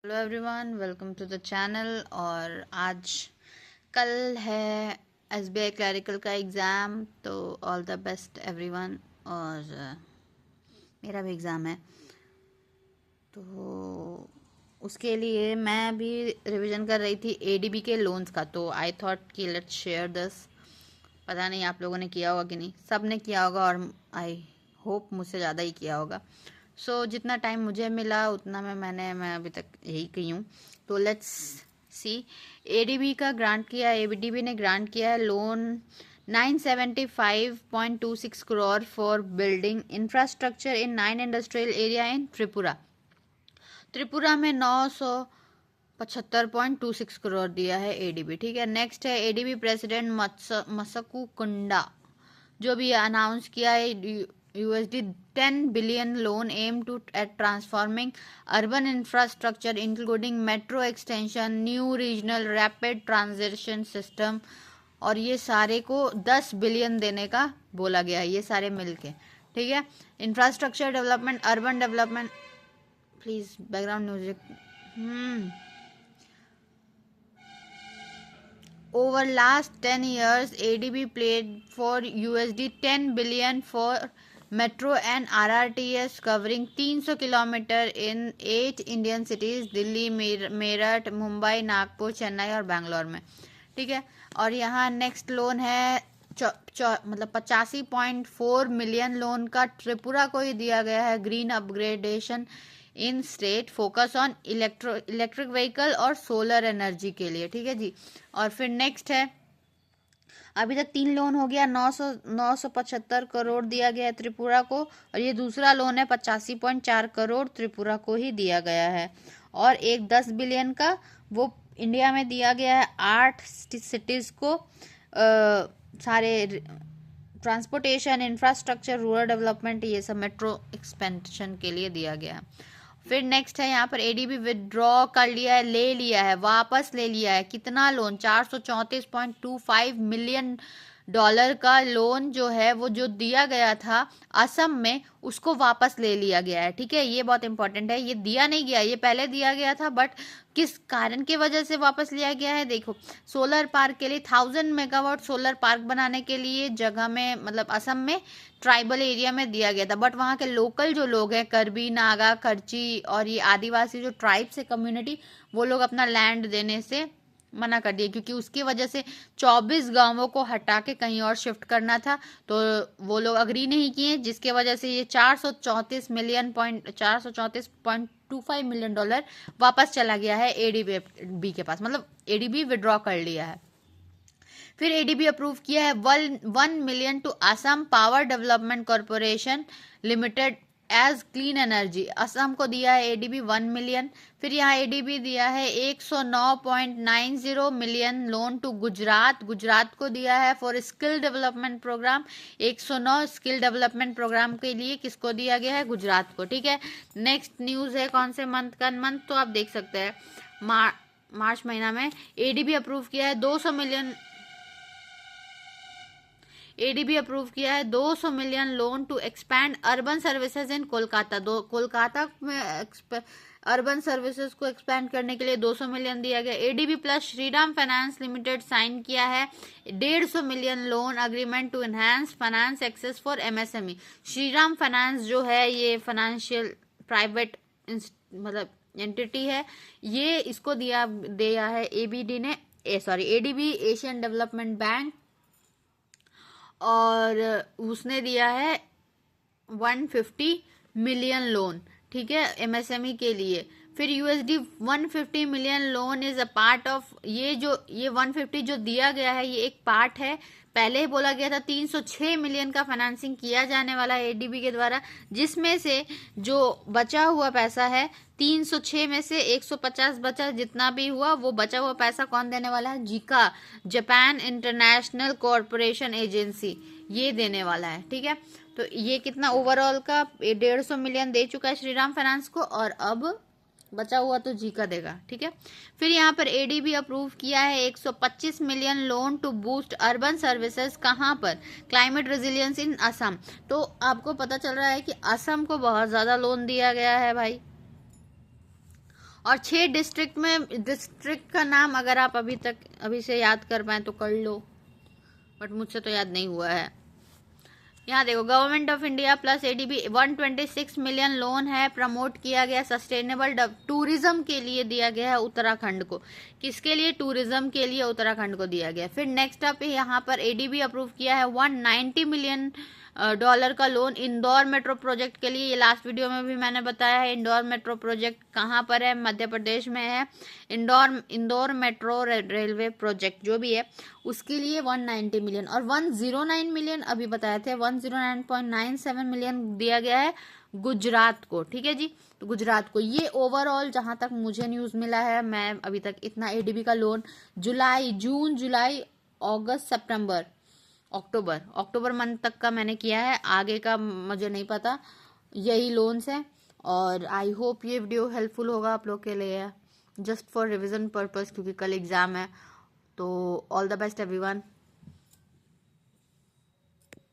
Hello everyone, welcome to the channel. और आज कल है एसबीआई क्लरिकल का एग्ज़ाम, तो ऑल द बेस्ट एवरीवन। और मेरा भी एग्ज़ाम है, तो उसके लिए मैं अभी रिवीजन कर रही थी एडीबी के लोन्स का। तो आई थॉट कि लेट्स शेयर दिस। पता नहीं आप लोगों ने किया होगा कि नहीं, सब ने किया होगा और आई होप मुझसे ज़्यादा ही किया होगा। जितना टाइम मुझे मिला उतना मैं अभी तक यही की हूँ। तो लेट्स सी। एडीबी का ग्रांट किया है, एडीबी ने ग्रांट किया है loan 975.26 crore for building infrastructure in 9 industrial area in Tripura में 975.26 करोड़ दिया है एडीबी। ठीक है, नेक्स्ट है एडीबी प्रेसिडेंट मसकू कुंडा, जो भी अनाउंस किया है USD 10 billion loan aimed to at transforming urban infrastructure including metro extension, new regional rapid transition system, और ये सारे को 10 बिलियन देने का बोला गया है, ये सारे मिलके। ठीक है, infrastructure development, urban development. Please background music. Over last 10 years, ADB played for USD 10 billion for metro and RRTS covering 300 kilometre in 8 Indian cities, Delhi, Meerut, Mumbai, Nagpur, Chennai और बैंगलोर में। ठीक है, और यहाँ नेक्स्ट लोन है मतलब 85.4 मिलियन लोन का त्रिपुरा को ही दिया गया है, green upgradation in state, focus on electric vehicle और सोलर एनर्जी के लिए। ठीक है जी। और फिर नेक्स्ट है, अभी तक 3 लोन हो गया, 975 करोड़ दिया गया है त्रिपुरा को, और ये दूसरा लोन है 85.4 करोड़ त्रिपुरा को ही दिया गया है। और एक 10 बिलियन का वो इंडिया में दिया गया है 8 सिटीज को, सारे ट्रांसपोर्टेशन, इंफ्रास्ट्रक्चर, रूरल डेवलपमेंट, ये सब मेट्रो एक्सपेंशन के लिए दिया गया है। फिर नेक्स्ट है, यहाँ पर एडीबी विदड्रॉ कर लिया है, ले लिया है, वापस ले लिया है। कितना लोन? 434.25 मिलियन डॉलर का लोन जो है वो जो दिया गया था असम में, उसको वापस ले लिया गया है। ठीक है, ये बहुत इंपॉर्टेंट है। ये दिया नहीं गया, ये पहले दिया गया था, बट किस कारण की वजह से वापस लिया गया है? देखो, सोलर पार्क के लिए 1000 मेगावाट सोलर पार्क बनाने के लिए जगह में, मतलब असम में ट्राइबल एरिया में दिया गया था, बट वहाँ के लोकल जो लोग हैं, करबी, नागा, खर्ची और ये आदिवासी जो ट्राइब्स है कम्युनिटी, वो लोग अपना लैंड देने से मना कर दिए, क्योंकि उसकी वजह से 24 गांवों को हटा के कहीं और शिफ्ट करना था, तो वो लोग अग्री नहीं किए, जिसके वजह से ये 434.25 मिलियन डॉलर वापस चला गया है एडीबी के पास, मतलब एडीबी विड्रॉ कर लिया है। फिर एडीबी अप्रूव किया है 1 million to Assam power development corporation limited as clean energy. Assam को दिया है एडीबी 1 मिलियन। फिर यहाँ एडीबी दिया है 109.90 मिलियन लोन टू गुजरात को दिया है for skill development programme. 109 skill development programme के लिए किसको दिया गया है? गुजरात को। ठीक है, नेक्स्ट न्यूज है कौन से मंथ का? मंथ तो आप देख सकते हैं, मार्च महीना में एडीबी अप्रूव किया है 200 मिलियन। एडीबी अप्रूव किया है 200 million loan to expand urban services in Kolkata. Kolkata में अर्बन सर्विसेज को एक्सपैंड करने के लिए 200 मिलियन दिया गया। ADB plus Shriram finance limited sign किया है 150 million loan agreement to enhance finance access for MSME. Shriram finance जो है ये फाइनेंशियल प्राइवेट मतलब एंटिटी है, ये इसको दिया है एडीबी एशियन डेवलपमेंट बैंक, और उसने दिया है 150 मिलियन लोन। ठीक है, एमएसएमई के लिए। फिर USD 150 million loan is a part of, ये 150 जो दिया गया है ये एक पार्ट है। पहले ही बोला गया था 306 मिलियन का फाइनेंसिंग किया जाने वाला है एडीबी के द्वारा, जिसमें से जो बचा हुआ पैसा है 306 में से 150 बचा, जितना भी हुआ वो बचा हुआ पैसा कौन देने वाला है? जिका, जापान इंटरनेशनल कॉरपोरेशन एजेंसी, ये देने वाला है। ठीक है, तो ये कितना ओवरऑल का 150 मिलियन दे चुका है श्रीराम फाइनेंस को, और अब बचा हुआ तो जी का देगा। ठीक है, फिर यहाँ पर एडीबी अप्रूव किया है 125 million loan to boost urban services. कहाँ पर? Climate resilience in Assam. तो आपको पता चल रहा है कि असम को बहुत ज्यादा लोन दिया गया है भाई। और 6 डिस्ट्रिक्ट में, डिस्ट्रिक्ट का नाम अगर आप अभी से याद कर पाए तो कर लो, बट मुझसे तो याद नहीं हुआ है। यहाँ देखो, government of India plus ADB 126 million loan है, प्रमोट किया गया सस्टेनेबल टूरिज्म के लिए दिया गया है उत्तराखंड को। किसके लिए? टूरिज्म के लिए उत्तराखंड को दिया गया। फिर नेक्स्ट अप यहाँ पर एडीबी अप्रूव किया है 190 मिलियन डॉलर का लोन इंदौर मेट्रो प्रोजेक्ट के लिए। ये लास्ट वीडियो में भी मैंने बताया है। इंदौर मेट्रो प्रोजेक्ट कहाँ पर है? मध्य प्रदेश में है। इंदौर मेट्रो रेलवे प्रोजेक्ट जो भी है उसके लिए 190 मिलियन, और 109 मिलियन अभी बताए थे, 109.97 मिलियन दिया गया है गुजरात को। ठीक है जी, तो गुजरात को। ये ओवरऑल जहां तक मुझे न्यूज़ मिला है, मैं अभी तक इतना एडीबी का लोन जून जुलाई अगस्त सितंबर अक्टूबर मंथ तक का मैंने किया है, आगे का मुझे नहीं पता। यही लोन्स हैं, और आई होप ये वीडियो हेल्पफुल होगा आप लोग के लिए, जस्ट फॉर रिविजन पर्पस, क्योंकि कल एग्ज़ाम है। तो ऑल द बेस्ट एवरीवन।